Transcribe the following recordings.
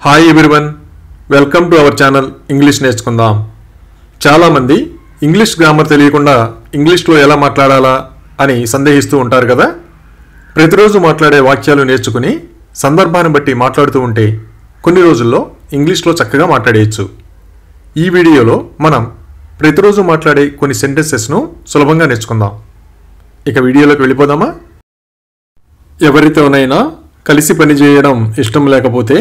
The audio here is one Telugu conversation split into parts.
Hi everyone, welcome to our channel English నేర్చుకుందాం. చాలామంది ఇంగ్లీష్ గ్రామర్ తెలియకుండా ఇంగ్లీష్లో ఎలా మాట్లాడాలా అని సందేహిస్తూ ఉంటారు కదా. ప్రతిరోజు మాట్లాడే వాక్యాలు నేర్చుకుని సందర్భాన్ని బట్టి మాట్లాడుతూ ఉంటే కొన్ని రోజుల్లో ఇంగ్లీష్లో చక్కగా మాట్లాడేయచ్చు. ఈ వీడియోలో మనం ప్రతిరోజు మాట్లాడే కొన్ని సెంటెన్సెస్ను సులభంగా నేర్చుకుందాం. ఇక వీడియోలోకి వెళ్ళిపోదామా? ఎవరితోనైనా కలిసి పనిచేయడం ఇష్టం లేకపోతే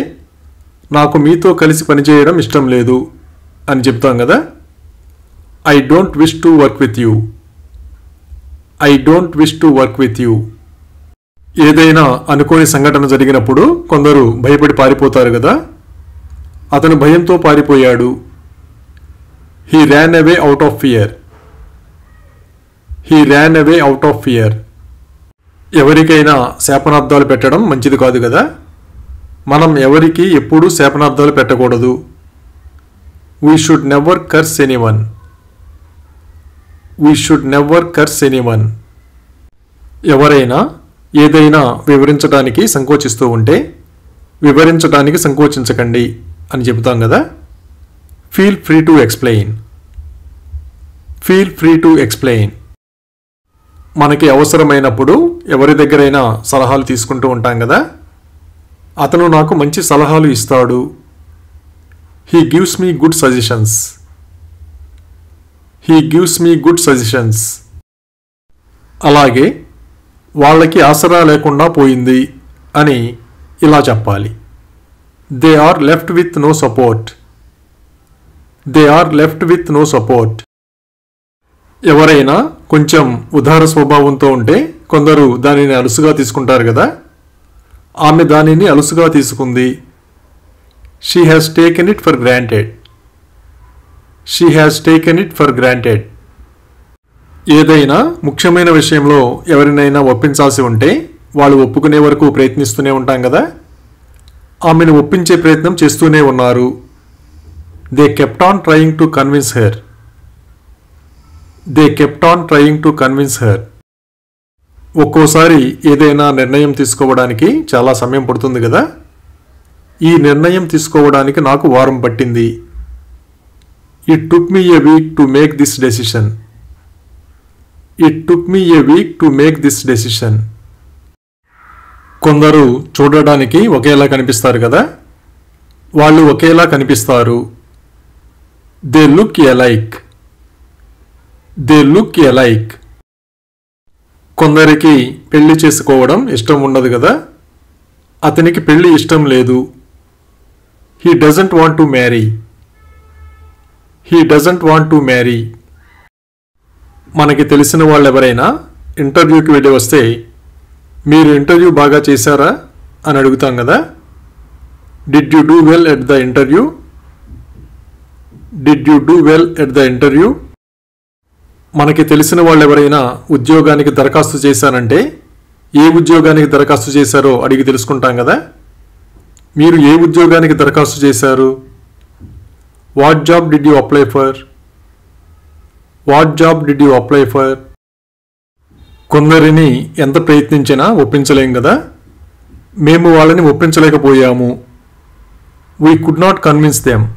నాకు మీతో కలిసి పనిచేయడం ఇష్టం లేదు అని చెప్తాం కదా. I don't wish to work with you. I don't wish to work with you. ఏదైనా అనుకోని సంఘటన జరిగినప్పుడు కొందరు భయపడి పారిపోతారు కదా. అతను భయంతో పారిపోయాడు. He Ryan away out of fear. He Ryan away out of fear. ఎవరికైనా శాపనార్థాలు పెట్టడం మంచిది కాదు కదా. మనం ఎవరికి ఎప్పుడూ శాపనార్థాలు పెట్టకూడదు. We should never curse anyone. We should never curse anyone. ఎవరైనా ఏదైనా వివరించడానికి సంకోచిస్తూ ఉంటే వివరించడానికి సంకోచించకండి అని చెబుతాం కదా. Feel free to explain. Feel free to explain. మనకి అవసరమైనప్పుడు ఎవరి దగ్గరైనా సలహాలు తీసుకుంటూ ఉంటాం కదా. అతను నాకు మంచి సలహాలు ఇస్తాడు. He gives me good suggestions. He gives me good suggestions. అలాగే వాళ్ళకి ఆసరా లేకుండా పోయింది అని ఇలా చెప్పాలి. They are left with no support. They are left with no support. ఎవరైనా కొంచెం ఉదార స్వభావంతో ఉంటే కొందరు దానిని అలుసుగా తీసుకుంటారు కదా. ఆమె దానిని అలుసుగా తీసుకుంది. She has taken it for granted. She has taken it for granted. ఏదైనా ముఖ్యమైన విషయంలో ఎవరినైనా ఒప్పించాల్సి ఉంటే వాళ్ళు ఒప్పుకునే వరకు ప్రయత్నిస్తూనే ఉంటాం కదా. ఆమెను ఒప్పించే ప్రయత్నం చేస్తూనే ఉన్నారు. They kept on trying to convince her. They kept on trying to convince her. ఒక్కోసారి ఏదైనా నిర్ణయం తీసుకోవడానికి చాలా సమయం పడుతుంది కదా. ఈ నిర్ణయం తీసుకోవడానికి నాకు వారం పట్టింది. It took me A week to make this decision. It took me A week to make this decision. కొందరు చూడడానికి ఒకేలా కనిపిస్తారు కదా. వాళ్ళు ఒకేలా కనిపిస్తారు. They look alike. They look alike. కొందరికి పెళ్లి చేసుకోవడం ఇష్టం ఉండదు కదా. అతనికి పెళ్లి ఇష్టం లేదు. He doesn't want to marry. He doesn't want to marry. మనకి తెలిసిన వాళ్ళు ఎవరైనా ఇంటర్వ్యూకి వెళ్ళి వస్తే మీరు ఇంటర్వ్యూ బాగా చేశారా అని అడుగుతాం కదా. Did you do well at the interview. Did you do well at the interview. మనకి తెలిసిన వాళ్ళు ఎవరైనా ఉద్యోగానికి దరఖాస్తు చేశారంటే ఏ ఉద్యోగానికి దరఖాస్తు చేశారో అడిగి తెలుసుకుంటాం కదా. మీరు ఏ ఉద్యోగానికి దరఖాస్తు చేశారు. What job did you apply for. What job did you apply for. కొందరిని ఎంత ప్రయత్నించినా ఒప్పించలేం కదా. మేము వాళ్ళని ఒప్పించలేకపోయాము. We could not convince them.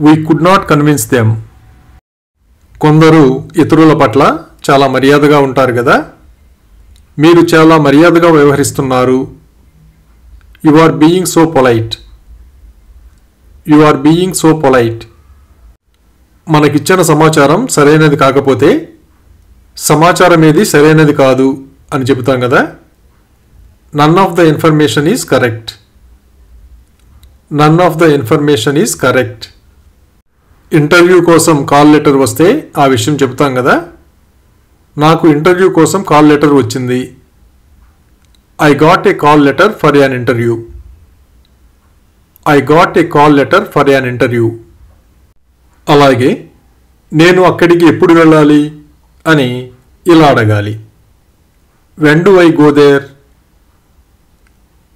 We could not convince them. కొందరు ఇతరుల పట్ల చాలా మర్యాదగా ఉంటారు కదా. మీరు చాలా మర్యాదగా వ్యవహరిస్తున్నారు. You are being so polite. You are being so polite. మనకిచ్చిన సమాచారం సరైనది కాకపోతే సమాచారం ఏది సరైనది కాదు అని చెబుతాం కదా. None of the information is correct. None of the information is correct. Interview కోసం కాల్ లెటర్ వస్తే ఆ విషయం చెబుతాం కదా. నాకు ఇంటర్వ్యూ కోసం కాల్ లెటర్ వచ్చింది. I got a call letter for an interview. I got a call letter for an interview. అలాగే నేను అక్కడికి ఎప్పుడు వెళ్ళాలి అని ఇలా అడగాలి. When do I go there.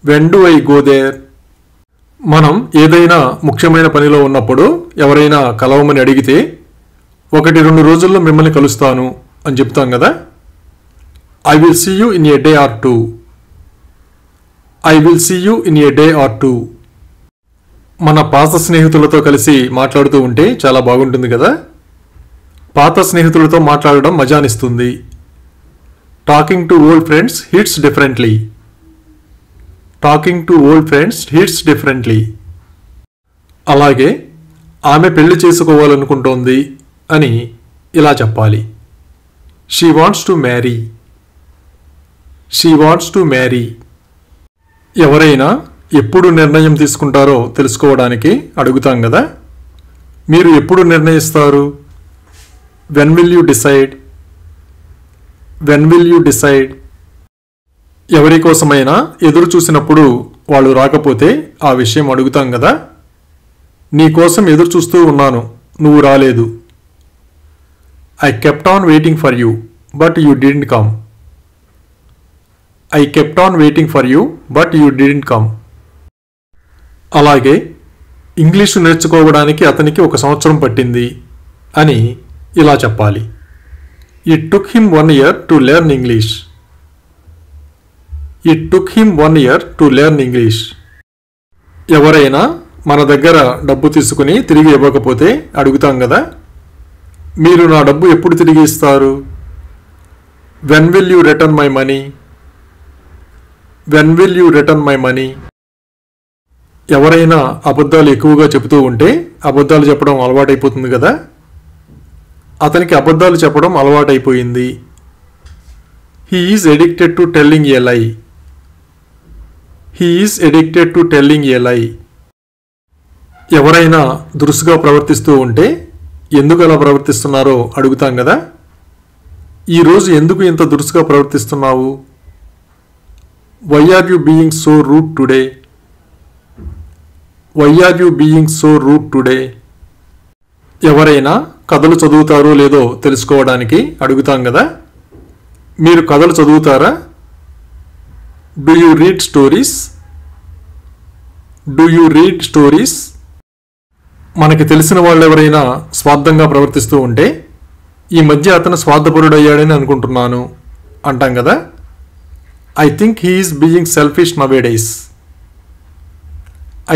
When do I go there. మనం ఏదైనా ముఖ్యమైన పనిలో ఉన్నప్పుడు ఎవరైనా కలవమని అడిగితే 1-2 రోజుల్లో మిమ్మల్ని కలుస్తాను అని చెప్తాం కదా. I will see you in a day or two. I will see you in a day or two. మన పాత స్నేహితులతో కలిసి మాట్లాడుతూ ఉంటే చాలా బాగుంటుంది కదా. పాత స్నేహితులతో మాట్లాడడం మజానిస్తుంది. Talking to old friends hits differently. Talking to old friends hits differently. అలాగే ఆమె పెళ్లి చేసుకోవాలనుకుంటోంది అని ఇలా చెప్పాలి. She wants to marry. She wants to marry. ఎవరైనా ఎప్పుడు నిర్ణయం తీసుకుంటారో తెలుసుకోవడానికి అడుగుతాం కదా. మీరు ఎప్పుడు నిర్ణయిస్తారు? When will you decide? When will you decide? ఎవరి కోసమైనా ఎదురు చూసినప్పుడు వాళ్ళు రాకపోతే ఆ విషయం అడుగుతాం కదా. నీ కోసం ఎదురు చూస్తూ ఉన్నాను, నువ్వు రాలేదు. I kept on waiting for you but you didn't come. I kept on waiting for you but you didn't come. అలాగే ఇంగ్లీషు నేర్చుకోవడానికి అతనికి 1 సంవత్సరం పట్టింది అని ఇలా చెప్పాలి. It took him 1 year to learn English. It took him 1 year to learn English. ఎవరైనా మన దగ్గర డబ్బు తీసుకుని తిరిగి ఇవ్వకపోతే అడుగుతాం కదా. మీరు నా డబ్బు ఎప్పుడు తిరిగి ఇస్తారు? When will you return my money? When will you return my money? ఎవరైనా అబద్ధాలు ఎక్కువగా చెబుతూ ఉంటే అబద్ధాలు చెప్పడం అలవాటైపోతుంది కదా. అతనికి అబద్ధాలు చెప్పడం అలవాటైపోయింది. He is addicted to telling a lie. He is addicted to telling a lie. ఎవరైనా దురుసుగా ప్రవర్తిస్తూ ఉంటే ఎందుకు అలా ప్రవర్తిస్తున్నారో అడుగుతాం కదా. ఈరోజు ఎందుకు ఇంత దురుసుగా ప్రవర్తిస్తున్నావు? Why are you being so rude today? Why are you being so rude today? ఎవరైనా కథలు చదువుతారో లేదో తెలుసుకోవడానికి అడుగుతాం కదా. మీరు కథలు చదువుతారా? Do you read stories? Do you read stories? మనకి తెలిసిన వాళ్ళు ఎవరైనా స్వార్థంగా ప్రవర్తిస్తూ ఉంటే ఈ మధ్య అతను స్వార్థపరుడయ్యాడని అనుకుంటున్నాను అంటాం కదా. I think he is being selfish nowadays.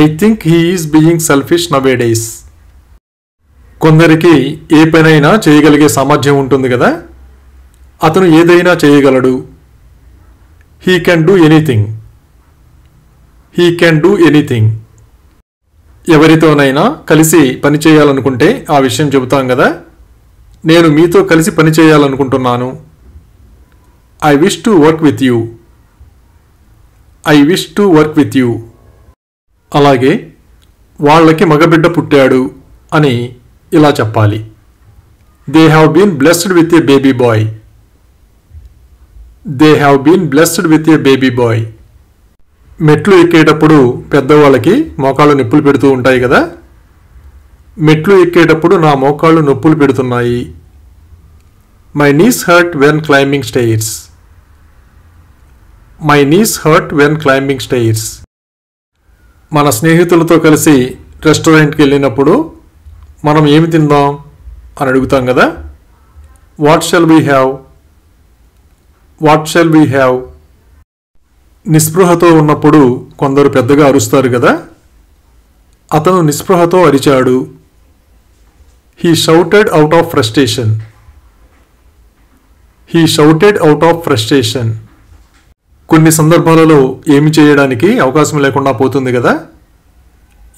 I think he is being selfish nowadays. కొందరికి ఏ పనైనా చేయగలిగే సామర్థ్యం ఉంటుంది కదా. అతను ఏదైనా చేయగలడు. He can do anything. He can do anything. ఎవరితోనైనా కలిసి పని చేయాలనుకుంటే ఆ విషయం చెబుతాం కదా. నేను మీతో కలిసి పని చేయాలనుకుంటున్నాను. I wish to work with you. I wish to work with you. అలాగే వాళ్ళకి మగబిడ్డ పుట్టాడు అని ఇలా చెప్పాలి. They have been blessed with a baby boy. They have been blessed with a baby boy. మెట్లు ఎక్కేటప్పుడు పెద్దవాళ్ళకి మోకాళ్ళు నొప్పులు పెడుతూ ఉంటాయి కదా. మెట్లు ఎక్కేటప్పుడు నా మోకాళ్ళు నొప్పులు పెడుతున్నాయి. My knees hurt when climbing stairs. My knees hurt when climbing stairs. మన స్నేహితులతో కలిసి రెస్టారెంట్కి వెళ్ళినప్పుడు మనం ఏమి తిందాం అని అడుగుతాం కదా. What shall we have? What shall we have? నిస్పృహతో ఉన్నప్పుడు కొందరు పెద్దగా అరుస్తారు కదా. అతను నిస్పృహతో అరిచాడు. He shouted out of frustration. He shouted out of frustration. కొన్ని సందర్భాలలో ఏమి చేయడానికి అవకాశం లేకుండా పోతుంది కదా.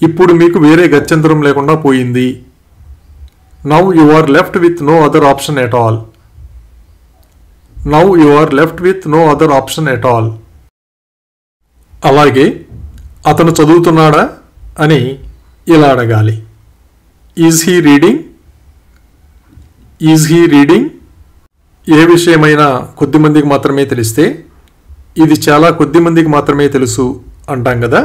ఇప్పుడు మీకు వేరే గత్యంతరం లేకుండా పోయింది. Now you are left with no other option at all. Now you are left with no other option at all. అలాగే అతను చదువుతున్నాడా అని ఇలా అడగాలి. Is he reading? Is he reading? ఏ విషయమైనా కొద్దిమందికి మాత్రమే తెలిస్తే ఇది చాలా కొద్ది మందికి మాత్రమే తెలుసు అంటాం కదా.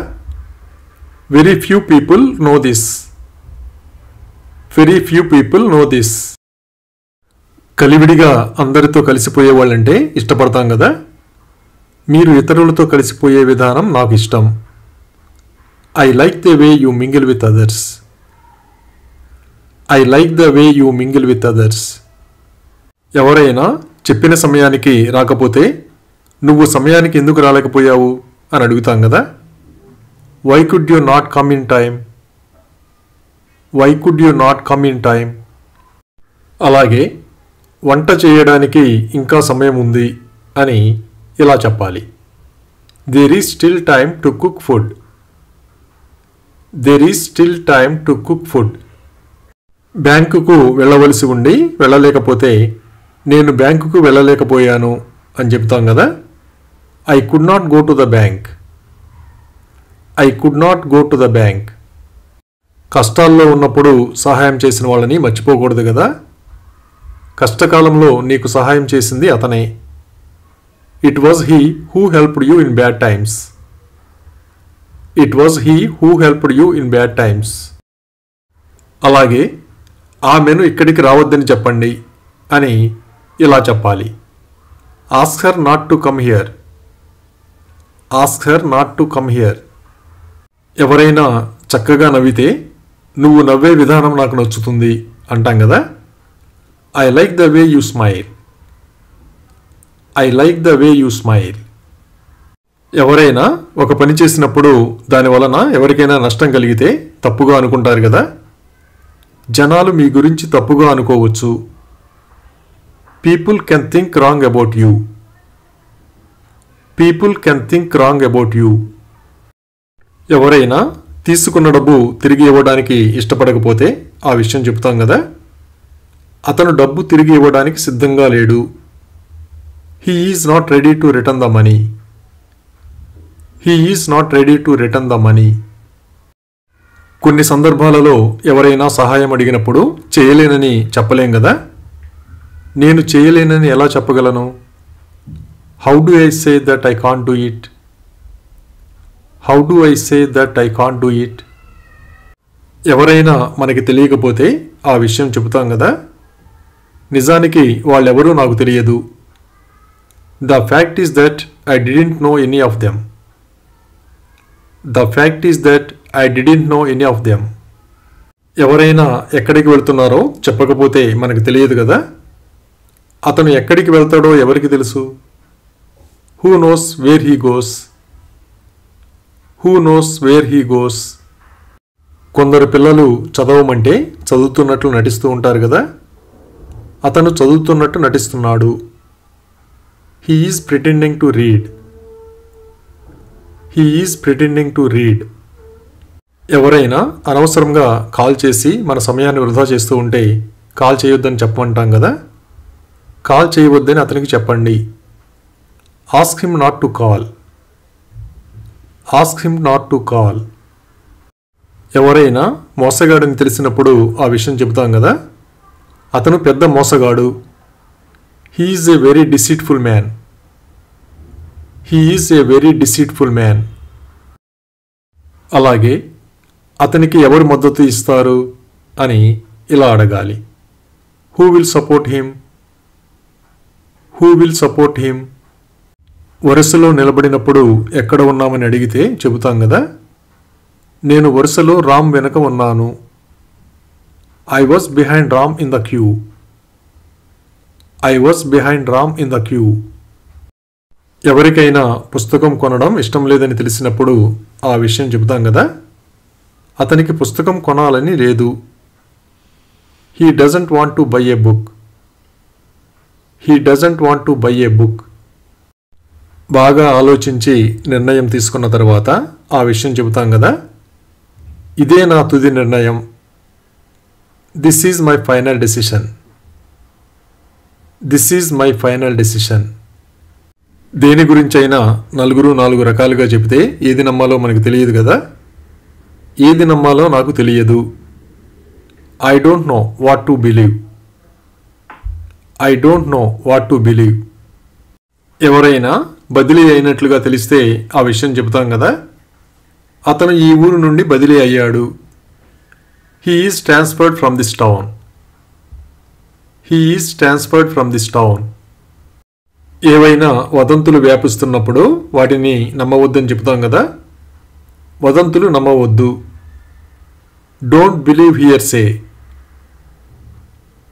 Very few people know this. Very few people know this. కలివిడిగా అందరితో కలిసిపోయే వాళ్ళంటే ఇష్టపడతాం కదా. మీరు ఇతరులతో కలిసిపోయే విధానం నాకు ఇష్టం. I like the way you mingle with others. I like the way you mingle with others. ఎవరైనా చెప్పిన సమయానికి రాకపోతే నువ్వు సమయానికి ఎందుకు రాలేకపోయావు అని అడుగుతాం కదా. Why could you not come in time? Why could you not come in time. అలాగే వంట చేయడానికి ఇంకా సమయం ఉంది అని ఇలా చెప్పాలి. There is still time to cook food. There is still time to cook food. బ్యాంకుకు వెళ్ళవలసి ఉండి వెళ్ళలేకపోతే నేను బ్యాంకుకు వెళ్ళలేకపోయాను అని చెప్తాం కదా. I could not go to the bank. I could not go to the bank. కష్టాల్లో ఉన్నప్పుడు సహాయం చేసిన వాళ్ళని మర్చిపోకూడదు కదా. కష్టకాలంలో నీకు సహాయం చేసింది అతనే. It was he who helped you in bad times. It was he who helped you in bad times. అలాగే ఆమెను ఇక్కడికి రావద్దని చెప్పండి అని ఇలా చెప్పాలి. Ask her not to come here. Ask her not to come here. ఎవరైనా చక్కగా నవ్వితే నువ్వు నవ్వే విధానం నాకు నచ్చుతుంది అంటాం కదా. I like the way you smile. I like the way you smile. ఎవరైనా ఒక పని చేసినప్పుడు దాని వలన ఎవరికైనా నష్టం కలిగితే తప్పుగా అనుకుంటారు కదా. జనాలు మీ గురించి తప్పుగా అనుకోవచ్చు. People can think wrong about you. People can think wrong about you. ఎవరైనా తీసుకున్న డబ్బు తిరిగి ఇవ్వడానికి ఇష్టపడకపోతే ఆ విషయం చెప్తాం కదా. అతను డబ్బు తిరిగి ఇవ్వడానికి సిద్ధంగా లేడు. He is not ready to return the money. He is not ready to return the money. కొన్ని సందర్భాలలో ఎవరైనా సహాయం అడిగినప్పుడు చేయలేనని చెప్పలేం కదా. నేను చేయలేనని ఎలా చెప్పగలను? How do I say that I can't do it. How do I say that I can't do it. ఎవరైనా మనకి తెలియకపోతే ఆ విషయం చెబుతాం కదా. నిజానికి వాళ్ళెవరూ నాకు తెలియదు. The fact is that I didn't no any of them. The fact is that I didn't no any of them. ఎవరైనా ఎక్కడికి వెళ్తున్నారో చెప్పకపోతే మనకు తెలియదు కదా. అతను ఎక్కడికి వెళ్తాడో ఎవరికి తెలుసు? Who knows where he goes. Who knows where he goes. కొందరు పిల్లలు చదవమంటే చదువుతున్నట్లు నటిస్తూ ఉంటారు కదా. అతను చదువుతున్నట్టు నటిస్తున్నాడు. He is pretending to read. He is pretending to read. ఎవరైనా అనవసరంగా కాల్ చేసి మన సమయాన్ని వృధా చేస్తూ ఉంటే కాల్ చేయొద్దని చెప్పమంటాం కదా. కాల్ చేయవద్దని అతనికి చెప్పండి. Ask him not to call. Ask him not to call. ఎవరైనా మోసగాడని తెలిసినప్పుడు ఆ విషయం చెబుతాం కదా. అతను పెద్ద మోసగాడు. He is a very deceitful man. He is a very deceitful man. అలాగే అతనికి ఎవరు మద్దతు ఇస్తారు అని ఇలా అడగాలి. Who will support him. Who will support him. వరుసలో నిలబడినప్పుడు ఎక్కడ ఉన్నామని అడిగితే చెబుతాం కదా. నేను వరుసలో రామ్ వెనక ఉన్నాను. I was behind Ram in the queue. I was behind Ram in the queue. ఎవరికైనా పుస్తకం కొనడం ఇష్టం లేదని తెలిసినప్పుడు ఆ విషయం చెబుతాం కదా. అతనికి పుస్తకం కొనాలని లేదు. He doesn't want to buy A book. He doesn't want to buy A book. బాగా ఆలోచించి నిర్ణయం తీసుకున్న తర్వాత ఆ విషయం చెబుతాం కదా. ఇదే నా తుది నిర్ణయం. This is my final decision. This is my final decision. దేని గురించైనా నలుగురు 4 రకాలుగా చెబితే ఏది నమ్మాలో మనకు తెలియదు కదా. ఏది నమ్మాలో నాకు తెలియదు. I don't know what to believe. I don't know what to believe. ఎవరైనా బదిలీ అయినట్లుగా తెలిస్తే ఆ విషయం చెబుతాం కదా. అతను ఈ ఊరు నుండి బదిలీ అయ్యాడు. He is transferred from this town. He is transferred from this town. ఏవైనా వదంతులు వ్యాపిస్తున్నప్పుడు వాటిని నమ్మవద్దని చెబుతాం కదా. వదంతులు నమ్మవద్దు. Don't believe hearsay.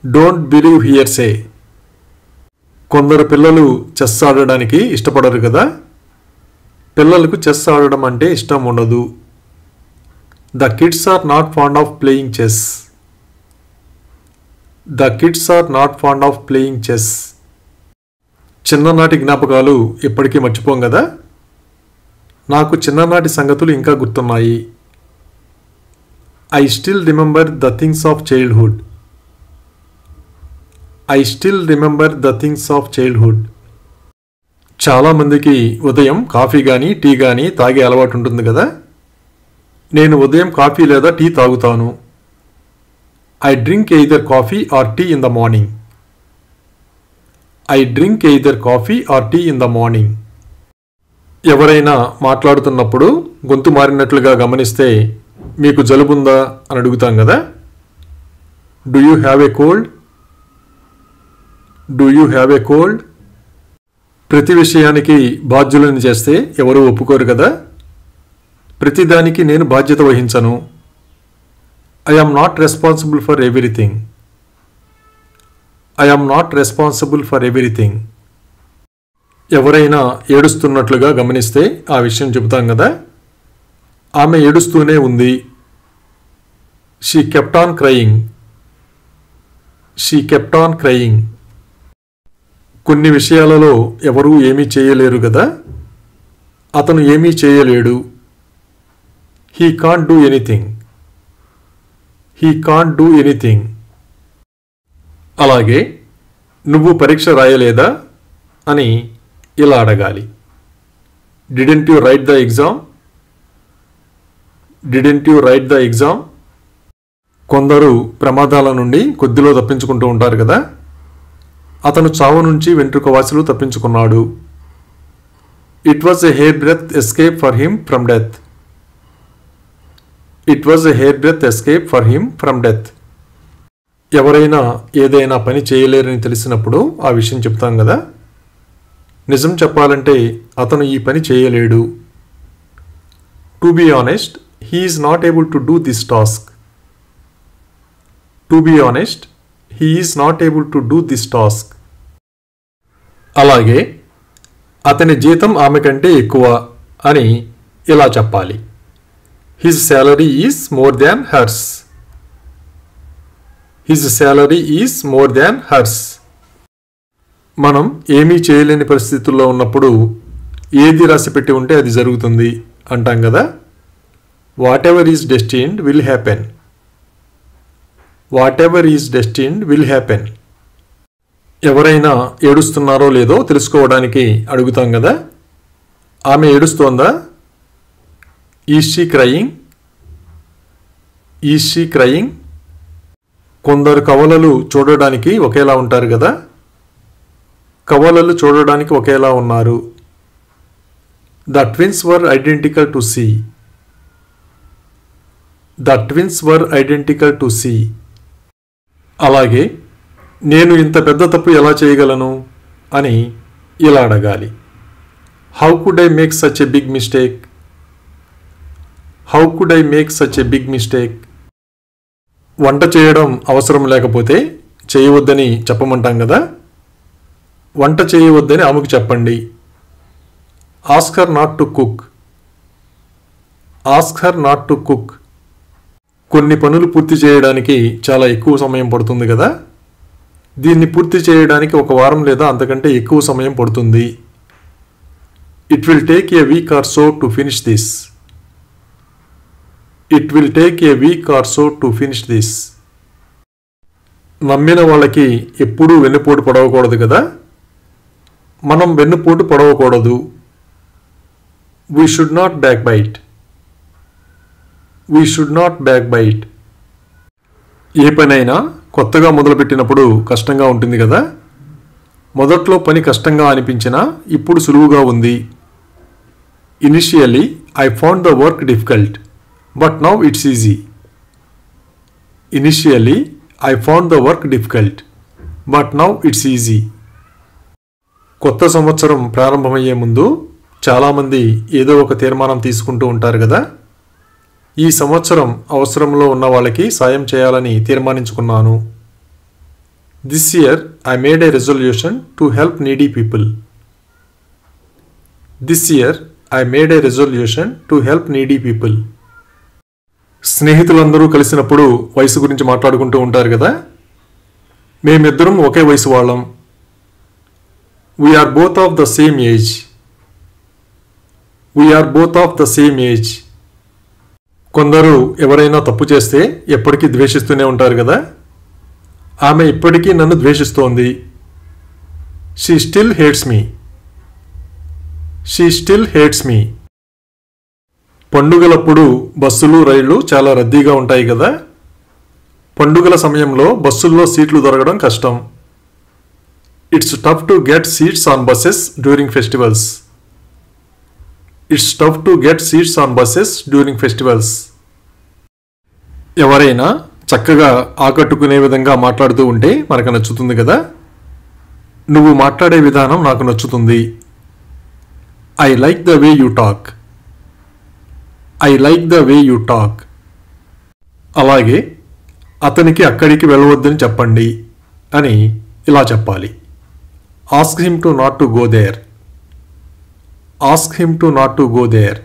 Don't believe hearsay. కొందరు పిల్లలు చెస్ ఆడడానికి ఇష్టపడరు కదా. పిల్లలకు చెస్ ఆడడం అంటే ఇష్టం ఉండదు. The kids are not fond of playing chess. The kids are not fond of playing chess. చిన్ననాటి జ్ఞాపకాలు ఎప్పటికీ మర్చిపోం కదా. నాకు చిన్ననాటి సంగతులు ఇంకా గుర్తున్నాయి. I still remember the things of childhood. I still remember the things of childhood. చాలామందికి ఉదయం కాఫీ కానీ టీ కానీ తాగే అలవాటు ఉంటుంది కదా. నేను ఉదయం కాఫీ లేదా టీ తాగుతాను. I drink either coffee or tea in the morning. I drink either coffee or tea in the morning. ఎవరైనా మాట్లాడుతున్నప్పుడు గొంతు మారినట్లుగా గమనిస్తే మీకు జలుబుందా అని అడుగుతాం కదా. Do you have a cold? Do you have a cold? ప్రతి విషయానికి బాధ్యులను చేస్తే ఎవరూ ఒప్పుకోరు కదా. ప్రతిదానికి నేను బాధ్యత వహించను. I am not responsible for everything. I am not responsible for everything. ఎవరైనా ఏడుస్తున్నట్లుగా గమనిస్తే ఆ విషయం చెబుతాం కదా. ఆమె ఏడుస్తూనే ఉంది. She kept on crying. She kept on crying. కొన్ని విషయాలలో ఎవరూ ఏమీ చేయలేరు కదా. అతను ఏమీ చేయలేడు. He can't do anything. He can't do anything. అలాగే నువ్వు పరీక్ష రాయలేదా అని ఇలా అడగాలి. Didn't you write the exam? Didn't you write the exam? కొందరు ప్రమాదాల నుండి కొద్దిలో తప్పించుకుంటూ ఉంటారు కదా. అతను చావు నుంచి వెంట్రుక వాసిలో తప్పించుకున్నాడు. It was a hairbreadth escape for him from death. It was a hairbreadth escape for him from death. ఎవరైనా ఏదైనా పని చేయలేరని తెలిసినప్పుడు ఆ విషయం చెప్తాం కదా. నిజం చెప్పాలంటే అతను ఈ పని చేయలేడు. To be honest, he is not able to do this task. To be honest, he is not able to do this task. అలాగే అతని జీతం ఆమె కంటే ఎక్కువ అని ఇలా చెప్పాలి. His salary is more than hers. His salary is more than hers. మనం ఏమీ చేయలేని పరిస్థితుల్లో ఉన్నప్పుడు ఏది రాసిపెట్టి ఉంటే అది జరుగుతుంది అంటాం కదా. Whatever is destined will happen. Whatever is destined will happen. ఎవరైనా ఏడుస్తున్నారో లేదో తెలుసుకోవడానికి అడుగుతాం కదా. ఆమె ఏడుస్తోందా? Is she crying? Is she crying? కొందరు కవలలు చూడడానికి ఒకేలా ఉంటారు కదా. కవలలు చూడడానికి ఒకేలా ఉన్నారు. The twins were identical to see. The twins were identical to see. అలాగే నేను ఇంత పెద్ద తప్పు ఎలా చేయగలను అని ఇలా అడగాలి. How could I make such a big mistake? How could I make such a big mistake? వంట చేయడం అవసరం లేకపోతే చేయవద్దని చెప్పమంటాం కదా. వంట చేయవద్దని ఆమెకు చెప్పండి. Ask her not to cook. Ask her not to cook. కొన్ని పనులు పూర్తి చేయడానికి చాలా ఎక్కువ సమయం పడుతుంది కదా. దీన్ని పూర్తి చేయడానికి ఒక వారం లేదా అంతకంటే ఎక్కువ సమయం పడుతుంది. It will take a week or so to finish this. It will take a week or so to finish this. నమ్మిన వాళ్ళకి ఎప్పుడూ వెన్నుపోటు పడవకూడదు కదా. మనం వెన్నుపోటు పడవకూడదు. We should not backbite. We should not backbite. ఏ పనైనా కొత్తగా మొదలుపెట్టినప్పుడు కష్టంగా ఉంటుంది కదా. మొదట్లో పని కష్టంగా అనిపించినా ఇప్పుడు సులువుగా ఉంది. Initially, I found the work difficult. But now it's easy. Initially, I found the work difficult. But now it's easy. కొత్త సంవత్సరం ప్రారంభమయ్యే ముందు చాలామంది ఏదో ఒక తీర్మానం తీసుకుంటూ ఉంటారు కదా. ఈ సంవత్సరం అవసరంలో ఉన్న వాళ్ళకి సాయం చేయాలని తీర్మానించుకున్నాను. This year, I made a resolution to help needy people. This year, I made a resolution to help needy people. స్నేహితులందరూ కలిసినప్పుడు వయసు గురించి మాట్లాడుకుంటూ ఉంటారు కదా. మేమిద్దరం ఒకే వయసు వాళ్ళం. We're both of the same age. We're both of the same age. కొందరు ఎవరైనా తప్పు చేస్తే ఎప్పటికీ ద్వేషిస్తూనే ఉంటారు కదా. ఆమె ఇప్పటికీ నన్ను ద్వేషిస్తోంది. She still hates me. She still hates me. పండుగలప్పుడు బస్సులు రైళ్లు చాలా రద్దీగా ఉంటాయి కదా. పండుగల సమయంలో బస్సుల్లో సీట్లు దొరకడం కష్టం. It's tough to get seats on buses during festivals. It's tough to get seats on buses during festivals. ఎవరైనా చక్కగా ఆకట్టుకునే విధంగా మాట్లాడుతూ ఉంటే మనకు నచ్చుతుంది కదా. నువ్వు మాట్లాడే విధానం నాకు నచ్చుతుంది. I like the way you talk. I like the way you talk. అలాగే అతనికి అక్కడికి వెళ్ళవద్దని చెప్పండి అని ఇలా చెప్పాలి. Ask him to not to go there. Ask him to not to go there.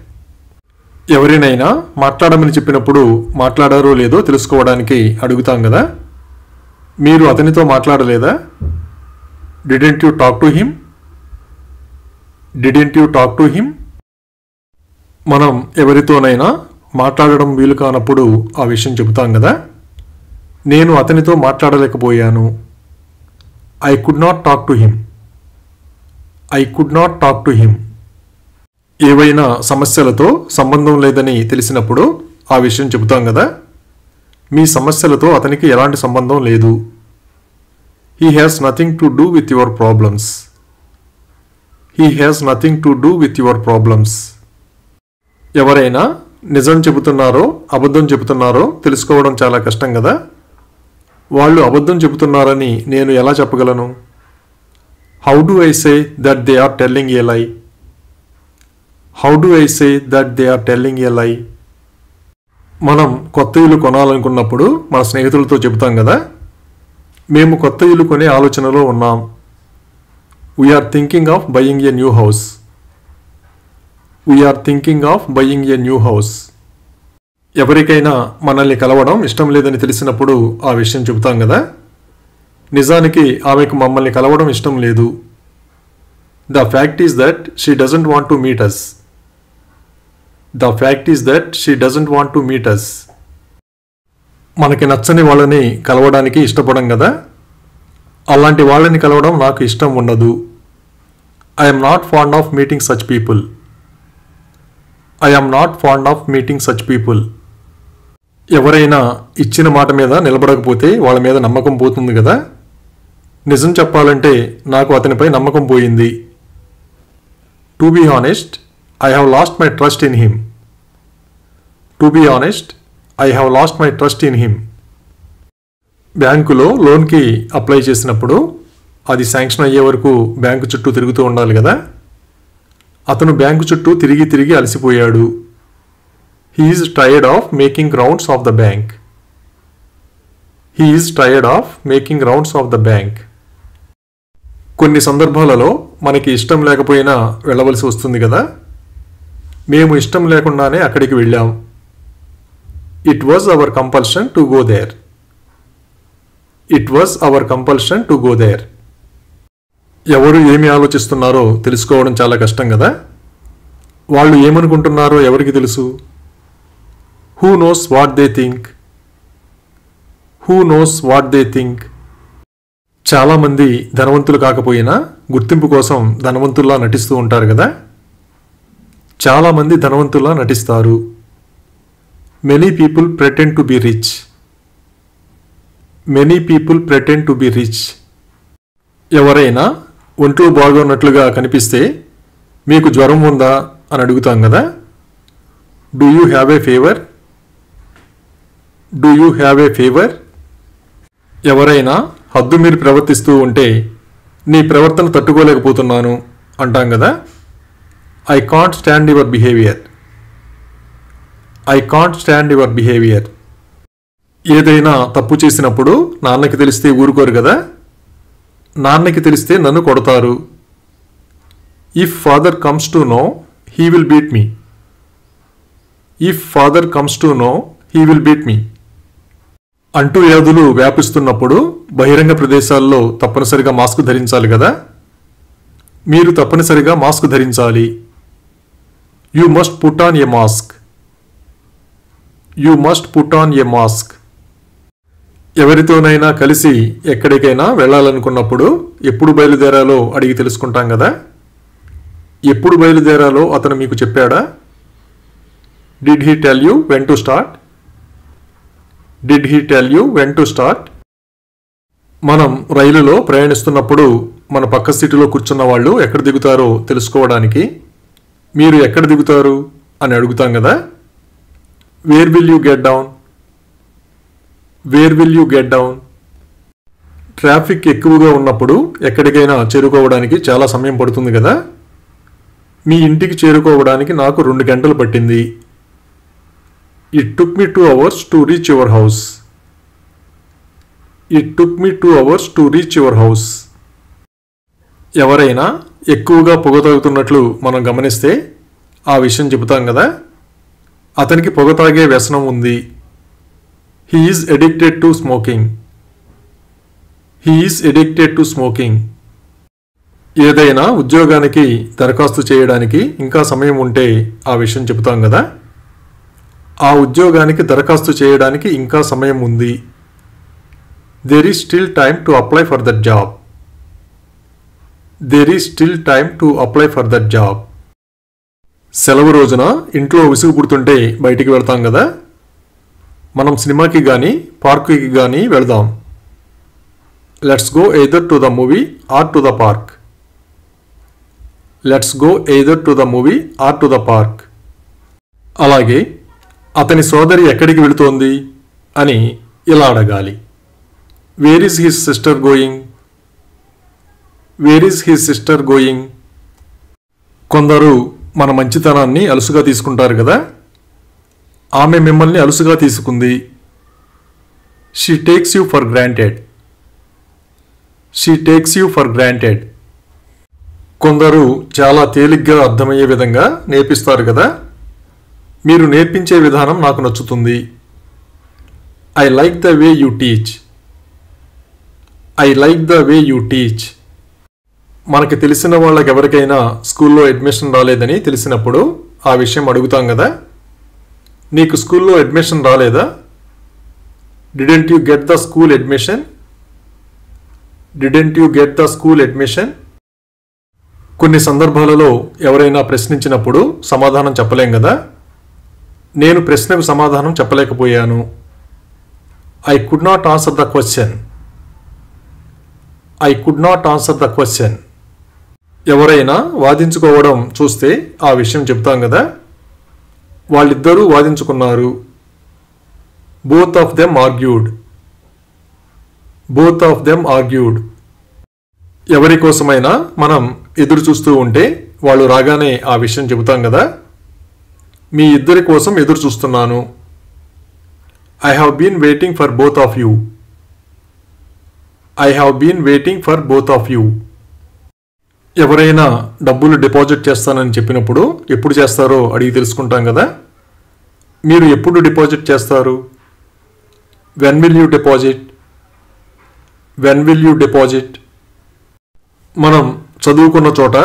ఎవరినైనా మాట్లాడమని చెప్పినప్పుడు మాట్లాడారో లేదో తెలుసుకోవడానికి అడుగుతాం కదా. మీరు అతనితో మాట్లాడలేదా? Didn't you talk to him? Didn't you talk to him? మనం ఎవరితోనైనా మాట్లాడడం వీలు కానప్పుడు ఆ విషయం చెబుతాం కదా. నేను అతనితో మాట్లాడలేకపోయాను. I could not talk to him. I could not talk to him. ఏవైనా సమస్యలతో సంబంధం లేదని తెలిసినప్పుడు ఆ విషయం చెబుతాం కదా. మీ సమస్యలతో అతనికి ఎలాంటి సంబంధం లేదు. He has nothing to do with your problems. He has nothing to do with your problems. ఎవరైనా నిజం చెబుతున్నారో అబద్ధం చెబుతున్నారో తెలుసుకోవడం చాలా కష్టం కదా. వాళ్ళు అబద్ధం చెబుతున్నారని నేను ఎలా చెప్పగలను? How do I say that they are telling a lie? How do I say that they are telling a lie? మనం కొత్త ఇల్లు కొనాలనుకున్నప్పుడు మన స్నేహితులతో చెబుతాం కదా. మేము కొత్త ఇల్లు కొనే ఆలోచనలో ఉన్నాం. We're thinking of buying a new house. We're thinking of buying a new house. ఎవరికైనా మనల్ని కలవడం ఇష్టం లేదని తెలిసినప్పుడు ఆ విషయం చెబుతాం కదా. నిజానికి ఆమెకు మమ్మల్ని కలవడం ఇష్టం లేదు. The fact is that she doesn't want to meet us. The fact is that she doesn't want to meet us. మనకి నచ్చని వాళ్ళని కలవడానికి ఇష్టపడం కదా. అలాంటి వాళ్ళని కలవడం నాకు ఇష్టం ఉండదు. I'm not fond of meeting such people. I'm not fond of meeting such people. ఎవరైనా ఇచ్చిన మాట మీద నిలబడకపోతే వాళ్ళ మీద నమ్మకం పోతుంది కదా. నిజం చెప్పాలంటే నాకు అతనిపై నమ్మకం పోయింది. To be honest, I have lost my trust in him. To be honest, I have lost my trust in him. బ్యాంకులో లోన్కి అప్లై చేసినప్పుడు అది శాంక్షన్ అయ్యే వరకు బ్యాంకు చుట్టూ తిరుగుతూ ఉండాలి కదా. అతను బ్యాంకు చుట్టూ తిరిగి తిరిగి అలసిపోయాడు. He is tired of making rounds of the bank. He is tired of making rounds of the bank. కొన్ని సందర్భాలలో మనకి ఇష్టం లేకపోయినా వెళ్ళవలసి వస్తుంది కదా. మేము ఇష్టం లేకుండానే అక్కడికి వెళ్ళాం. It was our compulsion to go there. It was our compulsion to go there. ఎవరు ఏమి ఆలోచిస్తున్నారో తెలుసుకోవడం చాలా కష్టం కదా. వాళ్ళు ఏమనుకుంటున్నారో ఎవరికి తెలుసు? Who knows what they think. Who knows what they think. చాలామంది ధనవంతులు కాకపోయినా గుర్తింపు కోసం ధనవంతుల్లా నటిస్తూ ఉంటారు కదా. చాలామంది ధనవంతుల్లా నటిస్తారు. Many people ప్రెటెండ్ to be rich. Many people ప్రెటెండ్ to be rich. ఎవరైనా ఒంట్లో బాగున్నట్లుగా కనిపిస్తే మీకు జ్వరం ఉందా అని అడుగుతాం కదా. Do you have a fever? Do you have a fever? ఎవరైనా హద్దు మీరు ప్రవర్తిస్తూ ఉంటే నీ ప్రవర్తన తట్టుకోలేకపోతున్నాను అంటాం కదా. I can't stand your behaviour. I can't stand your behaviour. ఏదైనా తప్పు చేసినప్పుడు నాన్నకి తెలిస్తే ఊరుకోరు కదా. నాన్నకి తెలిస్తే నన్ను కొడతారు. If father comes to know he will beat me. If father comes to know he will beat me. అంటూ వ్యాధులు వ్యాపిస్తున్నప్పుడు బహిరంగ ప్రదేశాల్లో తప్పనిసరిగా మాస్క్ ధరించాలి కదా. మీరు తప్పనిసరిగా మాస్క్ ధరించాలి. You must put on a mask. You must put on a mask. ఎవరితోనైనా కలిసి ఎక్కడికైనా వెళ్ళాలనుకున్నప్పుడు ఎప్పుడు బయలుదేరాలో అడిగి తెలుసుకుంటాం కదా. ఎప్పుడు బయలుదేరాలో అతను మీకు చెప్పాడా? Did he tell you when to start? Did he tell you when to start? మనం రైలులో ప్రయాణిస్తున్నప్పుడు మన పక్క సీటులో కూర్చున్న వాళ్ళు ఎక్కడ దిగుతారో తెలుసుకోవడానికి మీరు ఎక్కడ దిగుతారు అని అడుగుతాం కదా. Where will you get down? Where will you get down? Traffic ఎక్కువగా ఉన్నప్పుడు ఎక్కడికైనా చేరుకోవడానికి చాలా సమయం పడుతుంది కదా. మీ ఇంటికి చేరుకోవడానికి నాకు 2 గంటలు పట్టింది. It took me 2 hours to reach your house. It took me 2 hours to reach your house. ఎవరైనా ఎక్కువగా పొగ తాగుతున్నట్లు మనం గమనిస్తే ఆ విషయం చెబుతాం కదా. అతనికి పొగ తాగే వ్యసనం ఉంది. He is addicted to smoking. He is addicted to smoking. ఏదైనా ఉద్యోగానికి దరఖాస్తు చేయడానికి ఇంకా సమయం ఉంటే ఆ విషయం చెబుతాం కదా. ఆ ఉద్యోగానికి దరఖాస్తు చేయడానికి ఇంకా సమయం ఉంది. There is still time to apply for that job. There is still time to apply for that job. సెలవు రోజున ఇంట్లో విసుగు పుడుతుంటే బయటికి వెళ్తాం కదా. మనం సినిమాకి కానీ పార్కుకి కానీ వెళ్దాం. Let's go either to the movie or to the park. Let's go either to the movie or to the park. అలాగే అతని సోదరి ఎక్కడికి వెళుతోంది అని ఇలా అడగాలి. Where is his sister going? Where is his sister going? కొందరు మన మంచితనాన్ని అలుసుగా తీసుకుంటారు కదా. ఆమె మిమ్మల్ని అలుసుగా తీసుకుంది. She takes you for granted. She takes you for granted. కొందరు చాలా తేలిగ్గా అర్థమయ్యే విధంగా నేర్పిస్తారు కదా. మీరు నేర్పించే విధానం నాకు నచ్చుతుంది. I like the way you teach. I like the way you teach. మనకి తెలిసిన వాళ్ళకి ఎవరికైనా స్కూల్లో అడ్మిషన్ రాలేదని తెలిసినప్పుడు ఆ విషయం అడుగుతాం కదా. నీకు స్కూల్లో అడ్మిషన్ రాలేదా? Didn't you get the school admission? Didn't you get the school admission? కొన్ని సందర్భాలలో ఎవరైనా ప్రశ్నించినప్పుడు సమాధానం చెప్పలేం కదా. నేను ప్రశ్నకు సమాధానం చెప్పలేకపోయాను. I could not answer the question. I could not answer the question. ఎవరైనా వాదించుకోవడం చూస్తే ఆ విషయం చెప్తాం కదా. వాళ్ళిద్దరూ వాదించుకున్నారు. Both of them argued. Both of them argued. ఎవరి కోసమైనా మనం ఎదురు చూస్తూ ఉంటే వాళ్ళు రాగానే ఆ విషయం చెబుతాం కదా. మీ ఇద్దరి కోసం ఎదురు చూస్తున్నాను. I have been waiting for both of you. I have been waiting for both of you. ఎవరైనా డబ్బులు డిపాజిట్ చేస్తానని చెప్పినప్పుడు ఎప్పుడు చేస్తారో అడిగి తెలుసుకుంటాం కదా. మీరు ఎప్పుడు డిపాజిట్ చేస్తారు? When will you deposit? When will you deposit? మనం చదువుకున్న చోట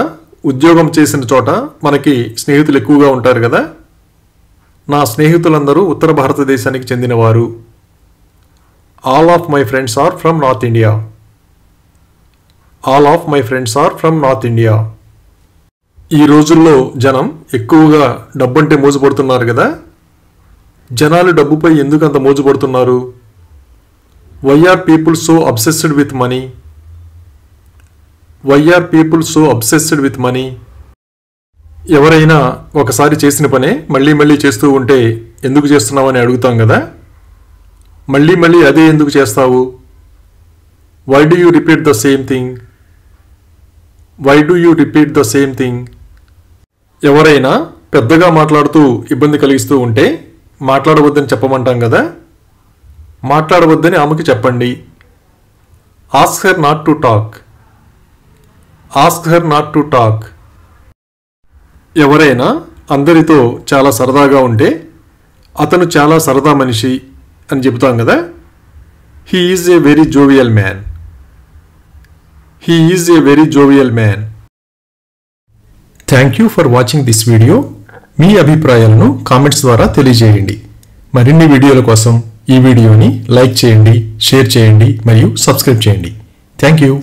ఉద్యోగం చేసిన చోట మనకి స్నేహితులు ఎక్కువగా ఉంటారు కదా. నా స్నేహితులందరూ ఉత్తర భారతదేశానికి చెందినవారు. All of my friends are from North India. All of my friends are from North India. ఈ రోజుల్లో జనం ఎక్కువగా డబ్బంటే మోజుపడుతున్నారు కదా. జనాలు డబ్బుపై ఎందుకు అంత మోజుపడుతున్నారు? Why are people so obsessed with money? Why are people so obsessed with money? ఎవరైనా ఒకసారి చేసిన పనే మళ్ళీ మళ్ళీ చేస్తూ ఉంటే ఎందుకు చేస్తున్నావని అడుగుతాం కదా. మళ్ళీ మళ్ళీ అదే ఎందుకు చేస్తావు? Why do you repeat the same thing? Why do you repeat the same thing? ఎవరైనా పెద్దగా మాట్లాడుతూ ఇబ్బంది కలిగిస్తూ ఉంటే మాట్లాడవద్దని చెప్పమంటాం కదా. మాట్లాడవద్దని ఆమెకి చెప్పండి. Ask her not to talk. Ask her not to talk. ఎవరైనా అందరితో చాలా సరదాగా ఉంటే అతను చాలా సరదా మనిషి అని చెప్తాం కదా. He is a very jovial man. He is a very jovial man. Thank you for watching this video. మీ అభిప్రాయాలను కామెంట్స్ ద్వారా తెలియజేయండి. మరిన్ని వీడియోల కోసం ఈ వీడియోని లైక్ చేయండి, షేర్ చేయండి మరియు సబ్స్క్రైబ్ చేయండి. Thank you.